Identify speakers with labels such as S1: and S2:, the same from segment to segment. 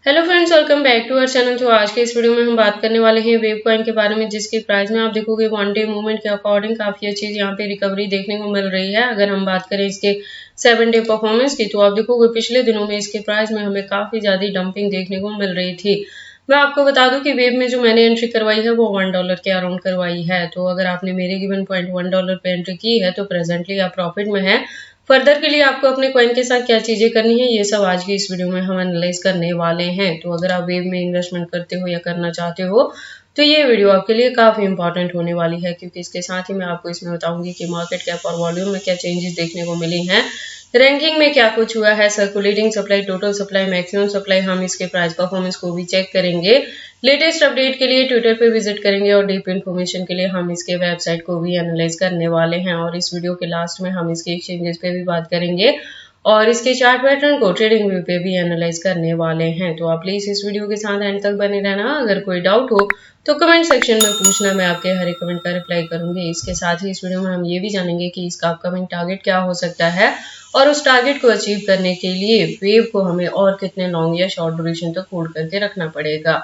S1: Hello friends, welcome back to our channel. तो आज के इस वीडियो में हम बात करने वाले हैं वेव कॉइन के बारे में, जिसके प्राइस में आप देखोगे वन डे मूवमेंट के अकॉर्डिंग काफी अच्छी यहाँ पे रिकवरी देखने को मिल रही है। अगर हम बात करें इसके 7 डे परफॉर्मेंस की, तो आप देखोगे पिछले दिनों में इसके प्राइस में हमें काफी ज्यादा डंपिंग देखने को मिल रही थी। मैं आपको बता दूं कि वेव में जो मैंने एंट्री करवाई है वो $1 के अराउंड करवाई है। तो अगर आपने मेरे गिवन पॉइंट $1 पे एंट्री की है तो प्रेजेंटली आप प्रॉफिट में है। फर्दर के लिए आपको अपने कॉइन के साथ क्या चीजें करनी है, ये सब आज की इस वीडियो में हम एनालाइज करने वाले हैं। तो अगर आप वेव में इन्वेस्टमेंट करते हो या करना चाहते हो तो ये वीडियो आपके लिए काफी इंपॉर्टेंट होने वाली है, क्योंकि इसके साथ ही मैं आपको इसमें बताऊंगी कि मार्केट कैप और वॉल्यूम में क्या चेंजेस देखने को मिली हैं, रैंकिंग में क्या कुछ हुआ है, circulating supply, total supply, maximum supply, हम इसके प्राइस परफॉर्मेंस को भी चेक करेंगे। लेटेस्ट अपडेट के लिए ट्विटर पे विजिट करेंगे और डीप इन्फॉर्मेशन के लिए हम इसके वेबसाइट को भी एनालाइज करने वाले हैं। और इस वीडियो के लास्ट में हम इसके एक्सचेंजेस पे भी बात करेंगे और इसके चार्ट पैटर्न को ट्रेडिंग व्यू पे भी एनालाइज करने वाले हैं। तो आप प्लीज इस वीडियो के साथ एंड तक बने रहना। अगर कोई डाउट हो तो कमेंट सेक्शन में पूछना, मैं आपके हर एक कमेंट का रिप्लाई करूंगी। इसके साथ ही इस वीडियो में हम ये भी जानेंगे कि इसका अपकमिंग टारगेट क्या हो सकता है और उस टारगेट को अचीव करने के लिए वेव को हमें और कितने लॉन्ग या शॉर्ट ड्यूरेशन तक होल्ड करके रखना पड़ेगा।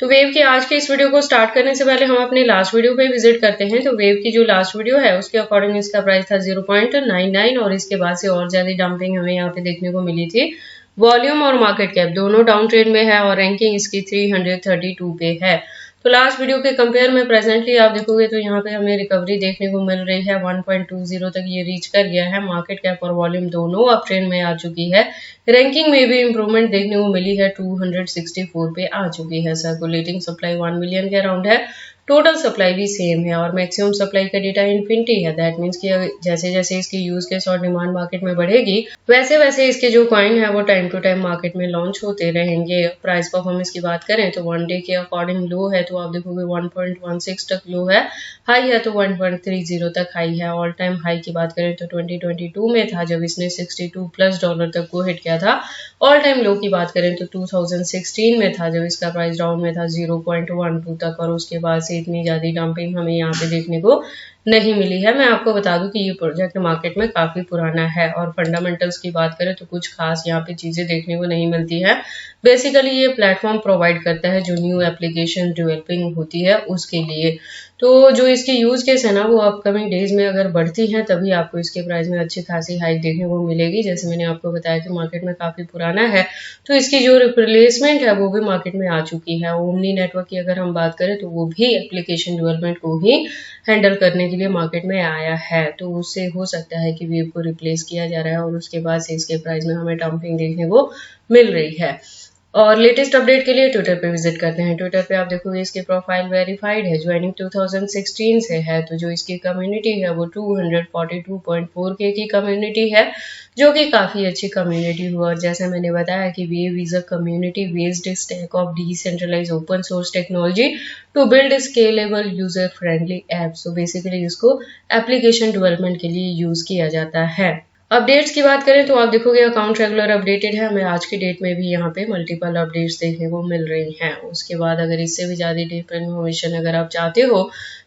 S1: तो वेव के आज के इस वीडियो को स्टार्ट करने से पहले हम अपने लास्ट वीडियो पे विजिट करते हैं। तो वेव की जो लास्ट वीडियो है उसके अकॉर्डिंग इसका प्राइस था 0.99 और इसके बाद से और ज्यादा डंपिंग हमें यहाँ पे देखने को मिली थी। वॉल्यूम और मार्केट कैप दोनों डाउन ट्रेंड में है और रैंकिंग इसकी 332 पे है। तो लास्ट वीडियो के कंपेयर में प्रेजेंटली आप देखोगे तो यहाँ पे हमें रिकवरी देखने को मिल रही है। 1.20 तक ये रीच कर गया है। मार्केट कैप और वॉल्यूम दोनों अप ट्रेंड में आ चुकी है। रैंकिंग में भी इंप्रूवमेंट देखने को मिली है, 264 पे आ चुकी है। सर्कुलेटिंग सप्लाई 1 मिलियन के अराउंड है। टोटल सप्लाई भी सेम है और मैक्सिमम सप्लाई का डेटा इन्फिनिटी है। दैट मीन्स कि जैसे जैसे इसकी यूज केस और डिमांड मार्केट में बढ़ेगी वैसे वैसे इसके जो कॉइन है वो टाइम टू टाइम मार्केट में लॉन्च होते रहेंगे। प्राइस परफॉर्मेंस की बात करें तो वन डे के अकॉर्डिंग लो है तो आप देखोगे 1.16 तक लो है, हाई है तो 1.30 तक हाई है। ऑल टाइम हाई की बात करें तो 2022 में था जब इसने $62+ तक को हिट किया था। ऑल टाइम लो की बात करें तो 2016 में था जब इसका प्राइस डाउन में था 0.12 तक, और उसके बाद से इतनी ज्यादा डंपिंग हमें यहाँ पे देखने को नहीं मिली है। मैं आपको बता दूं कि ये प्रोजेक्ट मार्केट में काफी पुराना है और फंडामेंटल्स की बात करें तो कुछ खास यहाँ पे चीजें देखने को नहीं मिलती है। बेसिकली ये प्लेटफॉर्म प्रोवाइड करता है जो न्यू एप्लीकेशन डेवलपिंग होती है उसके लिए। तो जो इसकी यूज केस है ना वो अपकमिंग डेज में अगर बढ़ती है तभी आपको इसके प्राइस में अच्छी खासी हाइक देखने को मिलेगी। जैसे मैंने आपको बताया कि मार्केट में काफी पुराना है तो इसकी जो रिप्लेसमेंट है वो भी मार्केट में आ चुकी है। ओमनी नेटवर्क की अगर हम बात करें तो वो भी एप्लीकेशन डेवलपमेंट को ही हैंडल करने के लिए मार्केट में आया है। तो उससे हो सकता है कि वेव को रिप्लेस किया जा रहा है और उसके बाद से इसके प्राइस में हमें डंपिंग देखने को मिल रही है। और लेटेस्ट अपडेट के लिए ट्विटर पे विजिट करते हैं। ट्विटर पे आप देखोगे इसकी प्रोफाइल वेरीफाइड है, ज्वाइनिंग 2016 से है। तो जो इसकी कम्युनिटी है वो 242.4K की कम्युनिटी है, जो कि काफी अच्छी कम्युनिटी हुआ। और जैसा मैंने बताया कि wave is a community based stack of decentralised open source technology to build scalable user friendly app. So basically इसको एप्लीकेशन डेवलपमेंट के लिए यूज किया जाता है। अपडेट्स की बात करें तो आप देखोगे अकाउंट रेगुलर अपडेटेड है। हमें आज की डेट में भी यहाँ पे मल्टीपल अपडेट्स देखने को मिल रही हैं। उसके बाद अगर इससे भी ज्यादा डीप इन्फॉर्मेशन अगर आप चाहते हो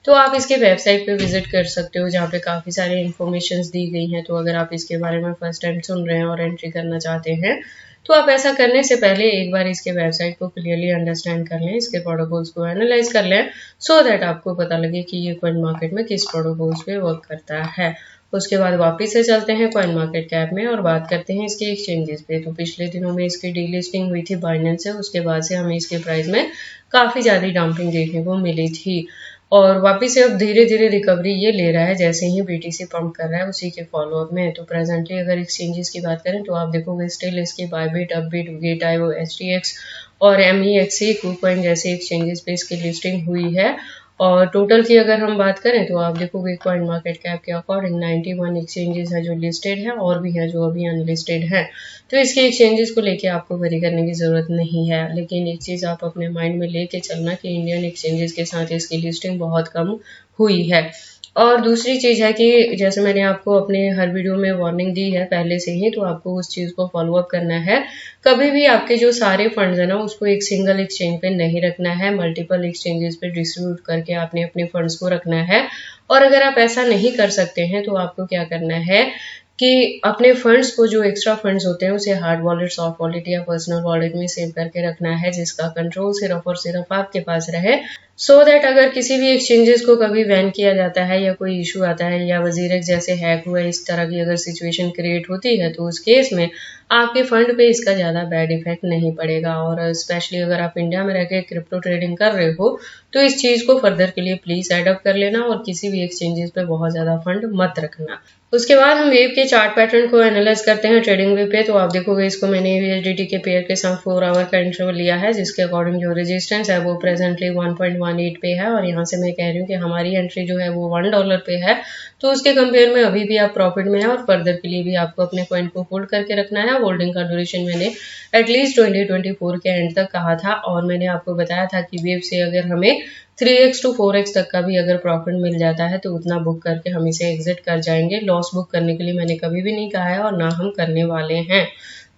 S1: तो आप इसके वेबसाइट पे विजिट कर सकते हो, जहाँ पे काफी सारी इन्फॉर्मेशन दी गई हैं। तो अगर आप इसके बारे में फर्स्ट टाइम सुन रहे हैं और एंट्री करना चाहते हैं तो आप ऐसा करने से पहले एक बार इसके वेबसाइट को क्लियरली अंडरस्टैंड कर लें, इसके प्रोटोकॉल्स को एनालाइज कर लें, सो दैट आपको पता लगे कि ये कॉइन मार्केट में किस प्रोटोकॉल्स पे वर्क करता है। उसके बाद वापस से चलते हैं कॉइन मार्केट कैप में और बात करते हैं इसके एक्सचेंजेस पे। तो पिछले दिनों में इसकी डीलिस्टिंग हुई थी बाइनेंस से, उसके बाद से हमें इसके प्राइस में काफी ज्यादा डंपिंग देखने को मिली थी और वापस से अब धीरे धीरे रिकवरी ये ले रहा है जैसे ही बीटीसी पंप कर रहा है उसी के फॉलोअप में। तो प्रेजेंटली अगर एक्सचेंजेस की बात करें तो आप देखोगे स्टिल इसकी बायबिट, अपबिट, गेट.io, STX और MEXC KuCoin जैसे एक्सचेंजेस पे इसकी लिस्टिंग हुई है। और टोटल की अगर हम बात करें तो आप देखोगे कॉइन मार्केट कैप के अकॉर्डिंग 91 एक्सचेंजेस है जो लिस्टेड है और भी है जो अभी अनलिस्टेड है। तो इसके एक्सचेंजेस को लेके आपको वरी करने की जरूरत नहीं है, लेकिन एक चीज आप अपने माइंड में लेके चलना कि इंडियन एक्सचेंजेस के साथ इसकी लिस्टिंग बहुत कम हुई है। और दूसरी चीज है कि जैसे मैंने आपको अपने हर वीडियो में वार्निंग दी है पहले से ही, तो आपको उस चीज को फॉलो अप करना है। कभी भी आपके जो सारे फंड्स है ना उसको एक सिंगल एक्सचेंज पे नहीं रखना है, मल्टीपल एक्सचेंजेस पे डिस्ट्रीब्यूट करके आपने अपने फंड्स को रखना है। और अगर आप ऐसा नहीं कर सकते हैं तो आपको क्या करना है कि अपने फंड्स को, जो एक्स्ट्रा फंड्स होते हैं, उसे हार्ड वॉलेट, सॉफ्ट वॉलेट या पर्सनल वॉलेट में सेव करके रखना है, जिसका कंट्रोल सिर्फ और सिर्फ आपके पास रहे, सो दैट अगर किसी भी एक्सचेंजेस को कभी बैन किया जाता है या कोई इशू आता है या वजीरक जैसे हैक हुआ, इस तरह की अगर सिचुएशन क्रिएट होती है, तो उस केस में आपके फंड पे इसका ज़्यादा बैड इफेक्ट नहीं पड़ेगा। और स्पेशली अगर आप इंडिया में रह के क्रिप्टो ट्रेडिंग कर रहे हो तो इस चीज़ को फर्दर के लिए प्लीज़ एडअप कर लेना और किसी भी एक्सचेंजेस पे बहुत ज़्यादा फंड मत रखना। उसके बाद हम वेव के चार्ट पैटर्न को एनालाइज करते हैं ट्रेडिंग वे पे। तो आप देखोगे इसको मैंने USDT के पेयर के साथ 4 आवर का इंटरवल लिया है, जिसके अकॉर्डिंग जो रेजिस्टेंस है वो प्रेजेंटली 1.18 पे है और यहाँ से मैं कह रही हूँ कि हमारी एंट्री जो है वो $1 पे है, तो उसके कंपेयर में अभी भी आप प्रॉफिट में है और फर्दर के लिए भी आपको अपने पॉइंट को होल्ड करके रखना है। होल्डिंग का ड्यूरेशन मैंने एटलीस्ट 2024 के एंड तक कहा था और मैंने आपको बताया था कि वेव से अगर हमें 3x to 4x तक का भी अगर प्रॉफिट मिल जाता है तो उतना बुक करके हम इसे एग्जिट कर जाएंगे। लॉस बुक करने के लिए मैंने कभी भी नहीं कहा है और ना हम करने वाले हैं,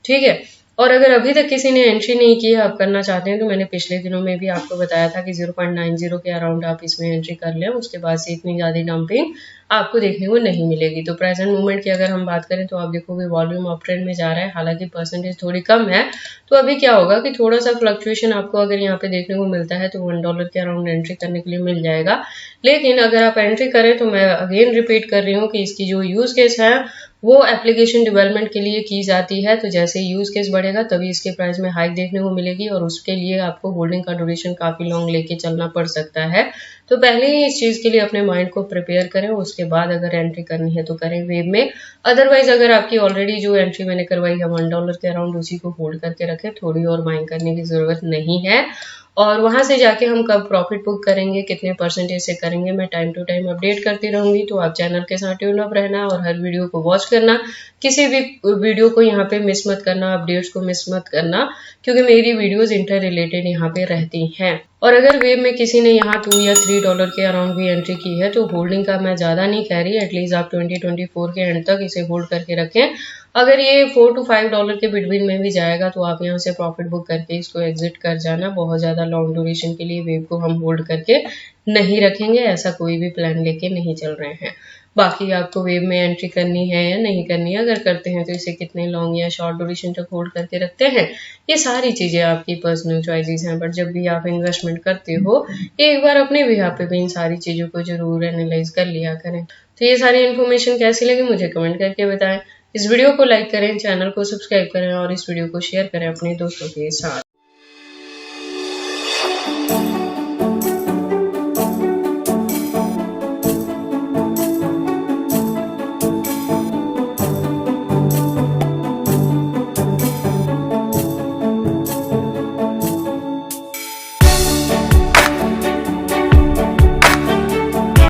S1: ठीक है। और अगर अभी तक किसी ने एंट्री नहीं की है, आप करना चाहते हैं, तो मैंने पिछले दिनों में भी आपको बताया था कि 0.90 के अराउंड आप इसमें एंट्री कर लें, उसके बाद से इतनी ज़्यादा डंपिंग आपको देखने को नहीं मिलेगी। तो प्रेजेंट मूवमेंट की अगर हम बात करें तो आप देखोगे वॉल्यूम अप ट्रेंड में जा रहा है, हालांकि परसेंटेज थोड़ी कम है। तो अभी क्या होगा कि थोड़ा सा फ्लक्चुएशन आपको अगर यहाँ पे देखने को मिलता है तो $1 के अराउंड एंट्री करने के लिए मिल जाएगा। लेकिन अगर आप एंट्री करें तो मैं अगेन रिपीट कर रही हूँ कि इसकी जो यूज केस है वो एप्लीकेशन डेवलपमेंट के लिए की जाती है। तो जैसे यूज केस बढ़ेगा तभी इसके प्राइस में हाइक देखने को मिलेगी और उसके लिए आपको होल्डिंग का ड्यूरेशन काफी लॉन्ग लेके चलना पड़ सकता है। तो पहले ही इस चीज के लिए अपने माइंड को प्रिपेयर करें, उसके बाद अगर एंट्री करनी है तो करें वेव में। अदरवाइज अगर आपकी ऑलरेडी जो एंट्री मैंने करवाई है $1 के अराउंड, उसी को होल्ड करके रखें, थोड़ी और बाइंग करने की जरूरत नहीं है। और वहां से जाके हम कब प्रॉफिट बुक करेंगे, कितने परसेंटेज से करेंगे, मैं टाइम टू टाइम अपडेट करती रहूंगी। तो आप चैनल के साथ ट्यून अप रहना और हर वीडियो को वॉच करना, किसी भी वीडियो को यहाँ पे मिस मत करना, अपडेट्स को मिस मत करना, क्योंकि मेरी वीडियोस इंटर रिलेटेड यहाँ पे रहती हैं। और अगर वेव में किसी ने यहाँ $2 या $3 के अराउंड भी एंट्री की है तो होल्डिंग का मैं ज्यादा नहीं कह रही, एटलीस्ट आप 2024 के एंड तक इसे होल्ड करके रखें। अगर ये $4 to $5 के बिटवीन में भी जाएगा तो आप यहाँ से प्रॉफिट बुक करके इसको एग्जिट कर जाना। बहुत ज्यादा लॉन्ग ड्यूरेशन के लिए वेव को हम होल्ड करके नहीं रखेंगे, ऐसा कोई भी प्लान लेके नहीं चल रहे हैं। बाकी आपको वेव में एंट्री करनी है या नहीं करनी है, अगर करते हैं तो इसे कितने लॉन्ग या शॉर्ट ड्यूरेशन तक होल्ड करके रखते हैं, ये सारी चीजें आपकी पर्सनल चॉइसेस हैं। बट जब भी आप इन्वेस्टमेंट करते हो एक बार अपने बिहाफ पे भी इन सारी चीजों को जरूर एनालाइज कर लिया करें। तो ये सारी इन्फॉर्मेशन कैसी लगी मुझे कमेंट करके बताएं। इस वीडियो को लाइक करें, चैनल को सब्सक्राइब करें और इस वीडियो को शेयर करें अपने दोस्तों के साथ।